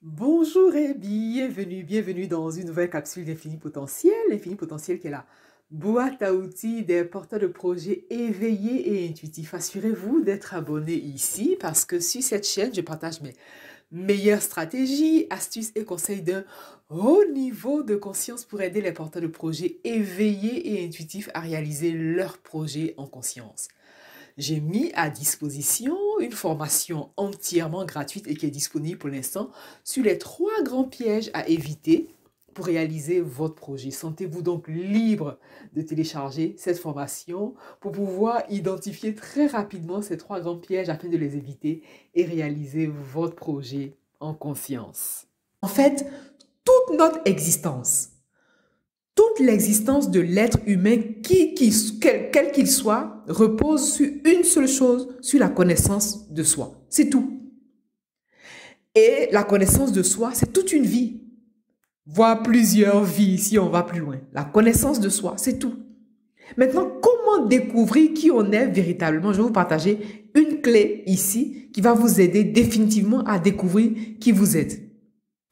Bonjour et bienvenue dans une nouvelle capsule d'Infini Potentiel. L'Infini Potentiel qui est la boîte à outils des porteurs de projets éveillés et intuitifs. Assurez-vous d'être abonné ici parce que sur cette chaîne, je partage mes meilleures stratégies, astuces et conseils d'un haut niveau de conscience pour aider les porteurs de projets éveillés et intuitifs à réaliser leurs projets en conscience. J'ai mis à disposition une formation entièrement gratuite et qui est disponible pour l'instant sur les 3 grands pièges à éviter pour réaliser votre projet. Sentez-vous donc libre de télécharger cette formation pour pouvoir identifier très rapidement ces 3 grands pièges afin de les éviter et réaliser votre projet en conscience. En fait, toute notre existence, toute l'existence de l'être humain, quel qu'il soit, repose sur une seule chose, sur la connaissance de soi. C'est tout. Et la connaissance de soi, c'est toute une vie, voire plusieurs vies si on va plus loin. La connaissance de soi, c'est tout. Maintenant, comment découvrir qui on est véritablement? Je vais vous partager une clé ici qui va vous aider définitivement à découvrir qui vous êtes.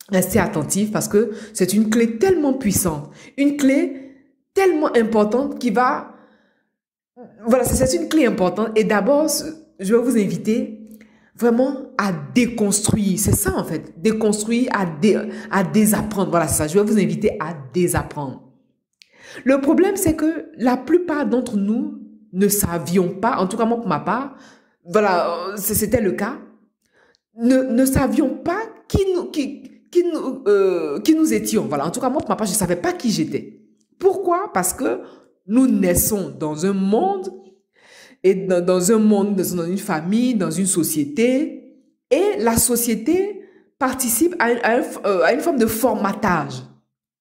Restez attentifs parce que c'est une clé tellement puissante, une clé tellement importante qui va... Voilà, c'est une clé importante. Et d'abord, je vais vous inviter vraiment à déconstruire. C'est ça en fait, déconstruire, à désapprendre. Voilà, c'est ça. Je vais vous inviter à désapprendre. Le problème, c'est que la plupart d'entre nous ne savions pas, en tout cas moi pour ma part, voilà, c'était le cas, ne savions pas qui nous étions. Voilà, en tout cas, moi, pour ma part, je ne savais pas qui j'étais. Pourquoi? Parce que nous naissons dans un monde, et dans un monde, dans une famille, dans une société, et la société participe à une forme de formatage.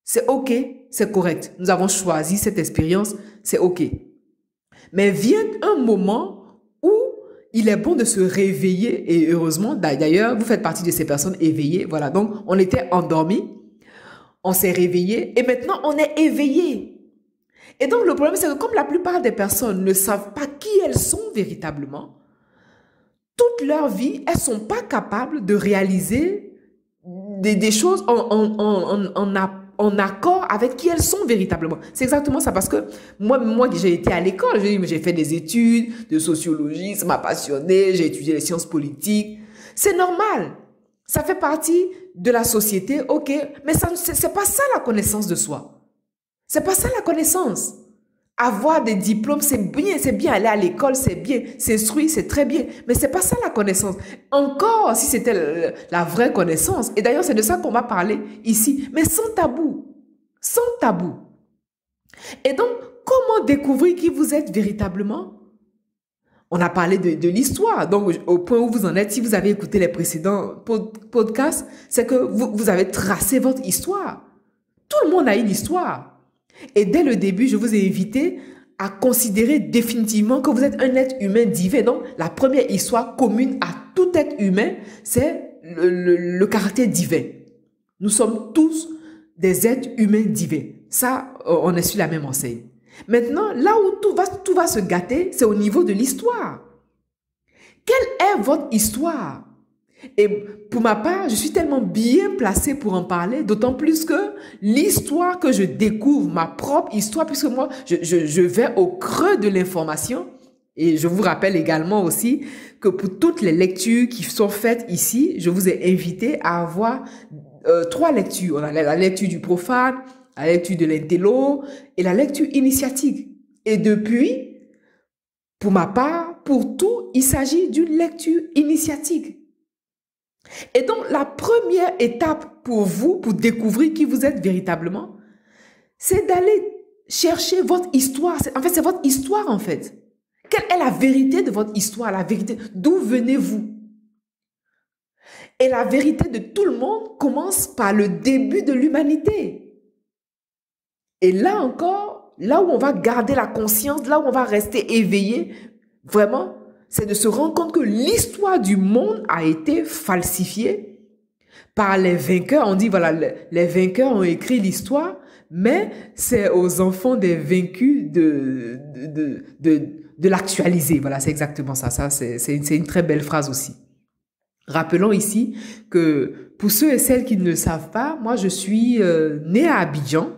C'est OK, c'est correct. Nous avons choisi cette expérience, c'est OK. Mais vient un moment où il est bon de se réveiller et heureusement, d'ailleurs, vous faites partie de ces personnes éveillées. Voilà, donc on était endormis, on s'est réveillé et maintenant on est éveillé. Et donc le problème, c'est que comme la plupart des personnes ne savent pas qui elles sont véritablement, toute leur vie, elles ne sont pas capables de réaliser des choses en accord avec qui elles sont véritablement. C'est exactement ça parce que moi j'ai été à l'école, j'ai fait des études de sociologie, ça m'a passionné, j'ai étudié les sciences politiques. C'est normal, ça fait partie de la société, ok, mais c'est pas ça la connaissance de soi. C'est pas ça la connaissance. Avoir des diplômes, c'est bien aller à l'école, c'est bien, s'instruire, c'est très bien, mais c'est pas ça la connaissance. Encore si c'était la vraie connaissance, et d'ailleurs c'est de ça qu'on va parler ici, mais sans tabou, sans tabou. Et donc, comment découvrir qui vous êtes véritablement? On a parlé de l'histoire, donc au point où vous en êtes, si vous avez écouté les précédents podcasts, c'est que vous avez tracé votre histoire. Tout le monde a une histoire. Et dès le début, je vous ai invité à considérer définitivement que vous êtes un être humain divin. Donc, la première histoire commune à tout être humain, c'est le caractère divin. Nous sommes tous des êtres humains divins. Ça, on est sur la même enseigne. Maintenant, là où tout va se gâter, c'est au niveau de l'histoire. Quelle est votre histoire? Et pour ma part, je suis tellement bien placée pour en parler, d'autant plus que l'histoire que je découvre, ma propre histoire, puisque moi, je vais au creux de l'information. Et je vous rappelle également aussi que pour toutes les lectures qui sont faites ici, je vous ai invité à avoir 3 lectures. On a la lecture du profane, la lecture de l'intello et la lecture initiatique. Et depuis, pour ma part, pour tout, il s'agit d'une lecture initiatique. Et donc, la première étape pour vous, pour découvrir qui vous êtes véritablement, c'est d'aller chercher votre histoire. En fait, c'est votre histoire, en fait. Quelle est la vérité de votre histoire? La vérité, d'où venez-vous? Et la vérité de tout le monde commence par le début de l'humanité. Et là encore, là où on va garder la conscience, là où on va rester éveillé, vraiment, c'est de se rendre compte que l'histoire du monde a été falsifiée par les vainqueurs. On dit, voilà, les vainqueurs ont écrit l'histoire, mais c'est aux enfants des vaincus de l'actualiser. Voilà, c'est exactement ça. Ça, c'est une très belle phrase aussi. Rappelons ici que pour ceux et celles qui ne le savent pas, moi, je suis née à Abidjan,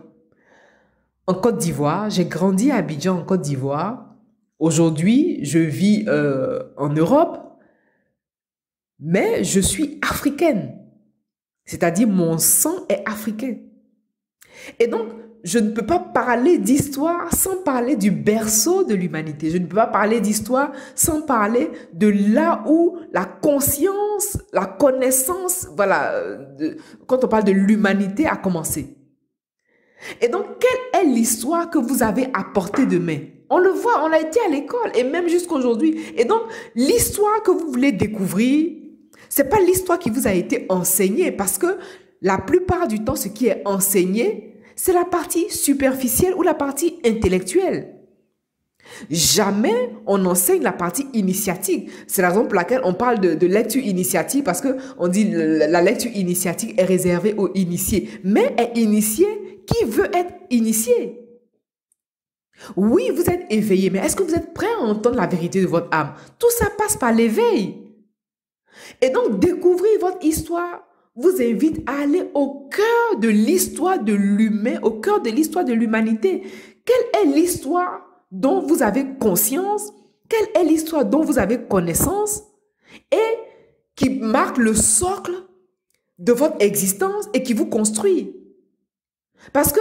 en Côte d'Ivoire. J'ai grandi à Abidjan, en Côte d'Ivoire. Aujourd'hui, je vis en Europe, mais je suis africaine. C'est-à-dire, mon sang est africain. Et donc, je ne peux pas parler d'histoire sans parler du berceau de l'humanité. Je ne peux pas parler d'histoire sans parler de là où la conscience, la connaissance, voilà, quand on parle de l'humanité a commencé. Et donc, quelle est l'histoire que vous avez à portée de main? On le voit, on a été à l'école et même jusqu'aujourd'hui. Et donc, l'histoire que vous voulez découvrir, c'est pas l'histoire qui vous a été enseignée parce que la plupart du temps, ce qui est enseigné, c'est la partie superficielle ou la partie intellectuelle. Jamais on enseigne la partie initiatique. C'est la raison pour laquelle on parle de lecture initiatique parce qu'on dit la lecture initiatique est réservée aux initiés. Mais est initié qui veut être initié? Oui, vous êtes éveillé, mais est-ce que vous êtes prêt à entendre la vérité de votre âme? Tout ça passe par l'éveil. Et donc, découvrir votre histoire vous invite à aller au cœur de l'histoire de l'humain, au cœur de l'histoire de l'humanité. Quelle est l'histoire dont vous avez conscience? Quelle est l'histoire dont vous avez connaissance? Et qui marque le socle de votre existence et qui vous construit. Parce que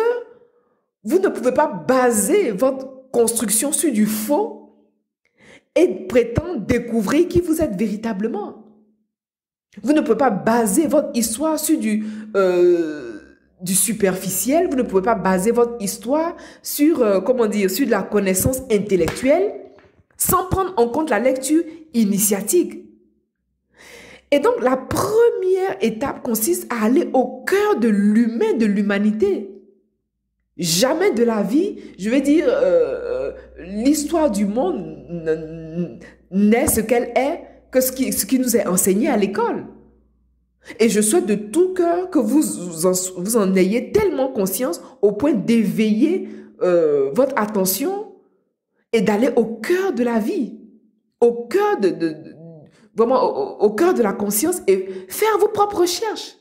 vous ne pouvez pas baser votre construction sur du faux et prétendre découvrir qui vous êtes véritablement. Vous ne pouvez pas baser votre histoire sur du superficiel. Vous ne pouvez pas baser votre histoire sur, comment dire, sur de la connaissance intellectuelle sans prendre en compte la lecture initiatique. Et donc, la première étape consiste à aller au cœur de l'humain, de l'humanité. Jamais de la vie, je vais dire, l'histoire du monde n'est ce qu'elle est que ce qui nous est enseigné à l'école. Et je souhaite de tout cœur que vous en ayez tellement conscience au point d'éveiller votre attention et d'aller au cœur de la vie, au cœur vraiment au cœur de la conscience et faire vos propres recherches.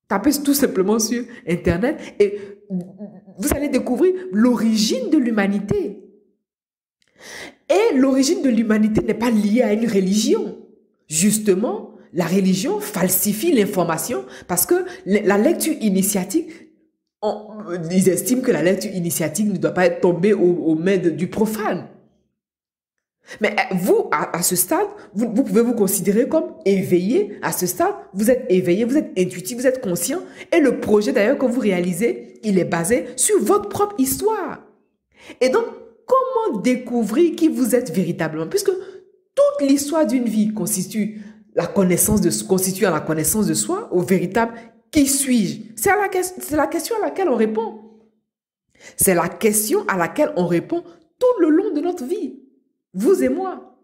Tapez tout simplement sur Internet et vous allez découvrir l'origine de l'humanité. Et l'origine de l'humanité n'est pas liée à une religion. Justement, la religion falsifie l'information parce que la lecture initiatique, ils estiment que la lecture initiatique ne doit pas être tombée aux mains du profane. Mais vous, à ce stade, vous pouvez vous considérer comme éveillé. À ce stade, vous êtes éveillé, vous êtes intuitif, vous êtes conscient. Et le projet d'ailleurs que vous réalisez, il est basé sur votre propre histoire. Et donc, comment découvrir qui vous êtes véritablement? Puisque toute l'histoire d'une vie constitue à la connaissance de soi, au véritable qui suis-je? C'est la question à laquelle on répond. C'est la question à laquelle on répond tout le long de notre vie. Vous et moi.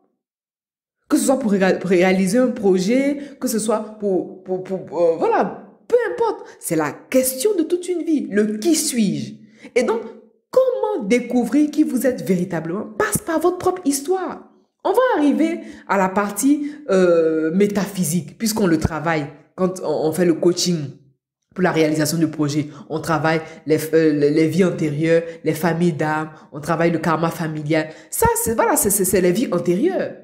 Que ce soit pour réaliser un projet, que ce soit voilà, peu importe. C'est la question de toute une vie, le qui suis-je. Et donc, comment découvrir qui vous êtes véritablement passe par votre propre histoire. On va arriver à la partie métaphysique, puisqu'on le travaille quand on fait le coaching pour la réalisation de projets. On travaille les vies antérieures, les familles d'âme, on travaille le karma familial. Ça, c'est les vies antérieures.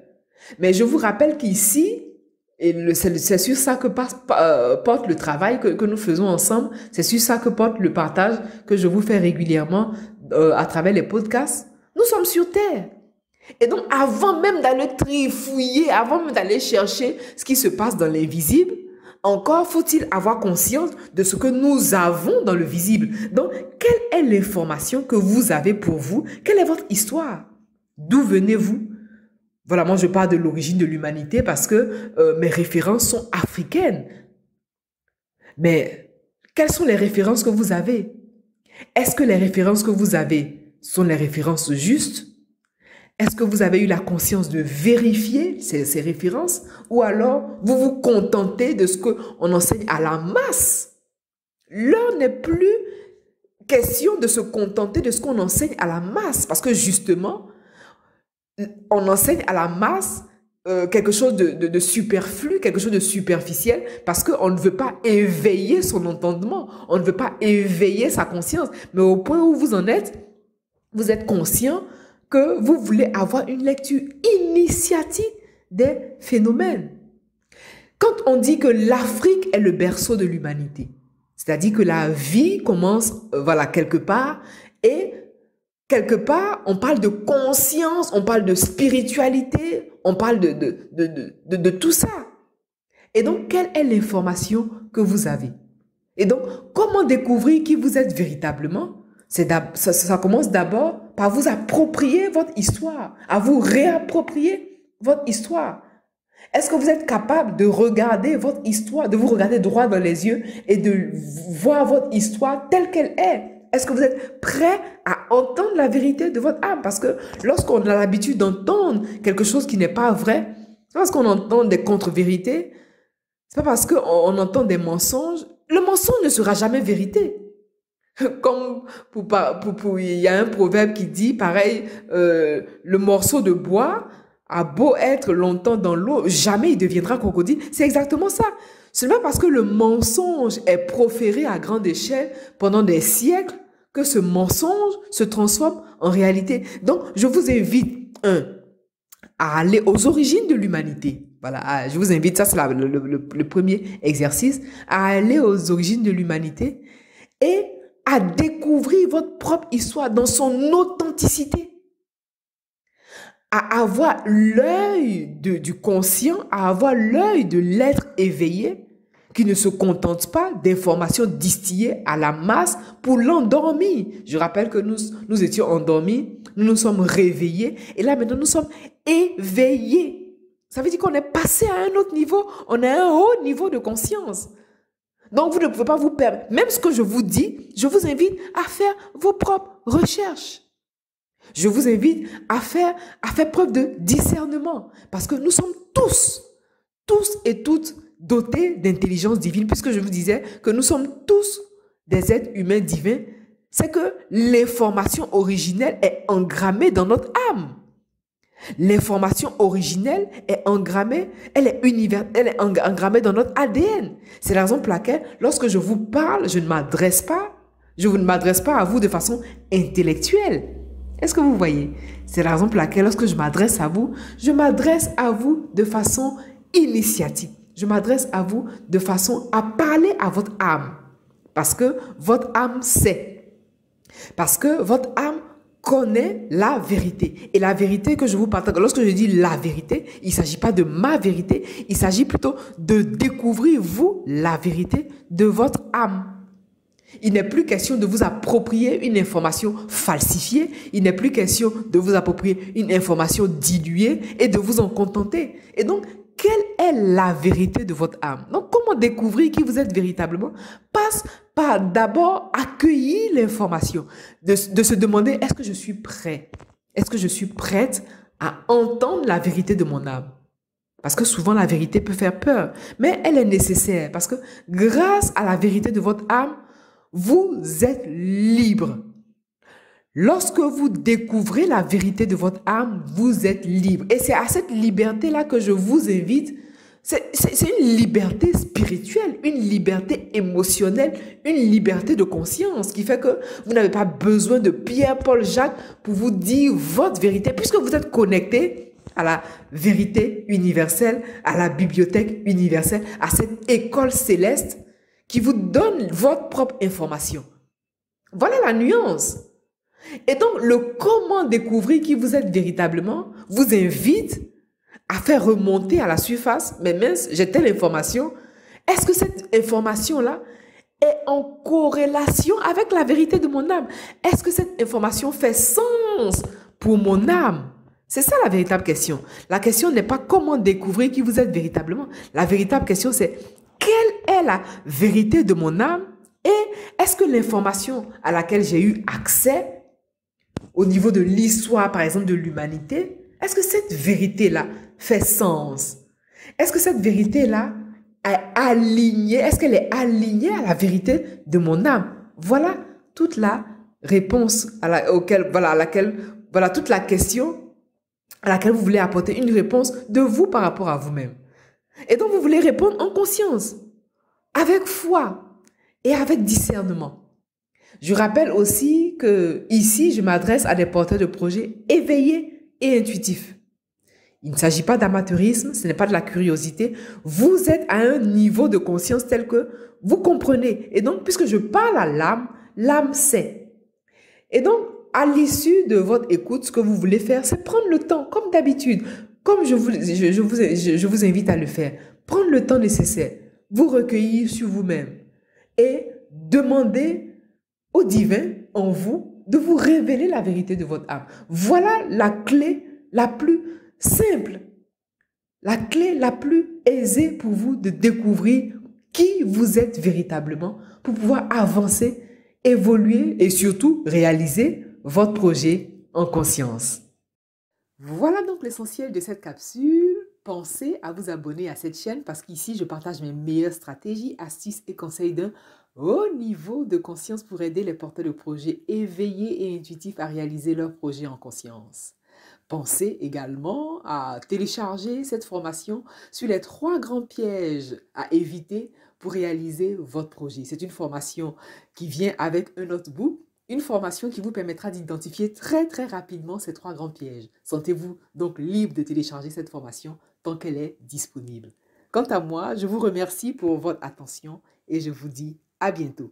Mais je vous rappelle qu'ici, c'est sur ça que porte le travail que nous faisons ensemble, c'est sur ça que porte le partage que je vous fais régulièrement à travers les podcasts. Nous sommes sur Terre. Et donc, avant même d'aller trifouiller, avant même d'aller chercher ce qui se passe dans l'invisible, encore faut-il avoir conscience de ce que nous avons dans le visible. Donc, quelle est l'information que vous avez pour vous? Quelle est votre histoire? D'où venez-vous? Voilà, moi je parle de l'origine de l'humanité parce que mes références sont africaines. Mais quelles sont les références que vous avez? Est-ce que les références que vous avez sont les références justes? Est-ce que vous avez eu la conscience de vérifier ces références? Ou alors, vous vous contentez de ce qu'on enseigne à la masse? L'heure n'est plus question de se contenter de ce qu'on enseigne à la masse. Parce que justement, on enseigne à la masse quelque chose de superflu, quelque chose de superficiel, parce qu'on ne veut pas éveiller son entendement, on ne veut pas éveiller sa conscience. Mais au point où vous en êtes, vous êtes conscient que vous voulez avoir une lecture initiatique des phénomènes. Quand on dit que l'Afrique est le berceau de l'humanité, c'est-à-dire que la vie commence, voilà, quelque part, et quelque part, on parle de conscience, on parle de spiritualité, on parle de tout ça. Et donc, quelle est l'information que vous avez? Et donc, comment découvrir qui vous êtes véritablement? Ça commence d'abord par vous approprier votre histoire, à vous réapproprier votre histoire. Est-ce que vous êtes capable de regarder votre histoire, de vous regarder droit dans les yeux et de voir votre histoire telle qu'elle est? Est-ce que vous êtes prêt à entendre la vérité de votre âme? Parce que lorsqu'on a l'habitude d'entendre quelque chose qui n'est pas vrai, c'est parce qu'on entend des contre-vérités, c'est pas parce qu'on entend des mensonges. Le mensonge ne sera jamais vérité. Comme il y a un proverbe qui dit, pareil, le morceau de bois a beau être longtemps dans l'eau, jamais il deviendra crocodile. C'est exactement ça. Ce n'est pas parce que le mensonge est proféré à grande échelle pendant des siècles que ce mensonge se transforme en réalité. Donc, je vous invite, à aller aux origines de l'humanité. Voilà, je vous invite, ça c'est le premier exercice, à aller aux origines de l'humanité et à découvrir votre propre histoire dans son authenticité. À avoir l'œil du conscient, à avoir l'œil de l'être éveillé qui ne se contente pas d'informations distillées à la masse pour l'endormi. Je rappelle que nous étions endormis, nous nous sommes réveillés et là maintenant nous sommes éveillés. Ça veut dire qu'on est passé à un autre niveau, on a un haut niveau de conscience. Donc vous ne pouvez pas vous permettre, même ce que je vous dis, je vous invite à faire vos propres recherches. Je vous invite à faire preuve de discernement. Parce que nous sommes tous et toutes dotés d'intelligence divine. Puisque je vous disais que nous sommes tous des êtres humains divins. C'est que l'information originelle est engrammée dans notre âme. L'information originelle est engrammée, elle est engrammée dans notre ADN. C'est la raison pour laquelle, lorsque je vous parle, je ne m'adresse pas à vous de façon intellectuelle. Est-ce que vous voyez? C'est la raison pour laquelle, lorsque je m'adresse à vous de façon initiatique. Je m'adresse à vous de façon à parler à votre âme. Parce que votre âme sait. Parce que votre âme connaît la vérité. Et la vérité que je vous partage, lorsque je dis la vérité, il ne s'agit pas de ma vérité, il s'agit plutôt de découvrir, vous, la vérité de votre âme. Il n'est plus question de vous approprier une information falsifiée. Il n'est plus question de vous approprier une information diluée et de vous en contenter. Et donc, quelle est la vérité de votre âme? Donc, comment découvrir qui vous êtes véritablement? Passe par d'abord accueillir l'information, de se demander, est-ce que je suis prêt? Est-ce que je suis prête à entendre la vérité de mon âme? Parce que souvent, la vérité peut faire peur, mais elle est nécessaire parce que grâce à la vérité de votre âme, vous êtes libre. Lorsque vous découvrez la vérité de votre âme, vous êtes libre. Et c'est à cette liberté-là que je vous invite. C'est une liberté spirituelle, une liberté émotionnelle, une liberté de conscience qui fait que vous n'avez pas besoin de Pierre, Paul, Jacques pour vous dire votre vérité, puisque vous êtes connecté à la vérité universelle, à la bibliothèque universelle, à cette école céleste qui vous donne votre propre information. Voilà la nuance. Et donc, le comment découvrir qui vous êtes véritablement vous invite à faire remonter à la surface, mais mince, j'ai telle information. Est-ce que cette information-là est en corrélation avec la vérité de mon âme? Est-ce que cette information fait sens pour mon âme? C'est ça la véritable question. La question n'est pas comment découvrir qui vous êtes véritablement. La véritable question, c'est quelle est la vérité de mon âme et est-ce que l'information à laquelle j'ai eu accès au niveau de l'histoire, par exemple, de l'humanité, est-ce que cette vérité-là fait sens? Est-ce que cette vérité-là est alignée? Est-ce qu'elle est alignée à la vérité de mon âme? Voilà toute la réponse à laquelle, toute la question à laquelle vous voulez apporter une réponse de vous par rapport à vous-même. Et donc, vous voulez répondre en conscience, avec foi et avec discernement. Je rappelle aussi que ici, je m'adresse à des porteurs de projets éveillés et intuitifs. Il ne s'agit pas d'amateurisme, ce n'est pas de la curiosité. Vous êtes à un niveau de conscience tel que vous comprenez. Et donc, puisque je parle à l'âme, l'âme sait. Et donc, à l'issue de votre écoute, ce que vous voulez faire, c'est prendre le temps, comme d'habitude, comme je vous invite à le faire. Prendre le temps nécessaire, vous recueillir sur vous-même et demander au divin en vous de vous révéler la vérité de votre âme. Voilà la clé la plus simple, la clé la plus aisée pour vous de découvrir qui vous êtes véritablement pour pouvoir avancer, évoluer et surtout réaliser votre projet en conscience. Voilà donc l'essentiel de cette capsule. Pensez à vous abonner à cette chaîne parce qu'ici, je partage mes meilleures stratégies, astuces et conseils d'un haut niveau de conscience pour aider les porteurs de projets éveillés et intuitifs à réaliser leurs projets en conscience. Pensez également à télécharger cette formation sur les 3 grands pièges à éviter pour réaliser votre projet. C'est une formation qui vient avec un notebook, une formation qui vous permettra d'identifier très rapidement ces 3 grands pièges. Sentez-vous donc libre de télécharger cette formation tant qu'elle est disponible. Quant à moi, je vous remercie pour votre attention et je vous dis à bientôt.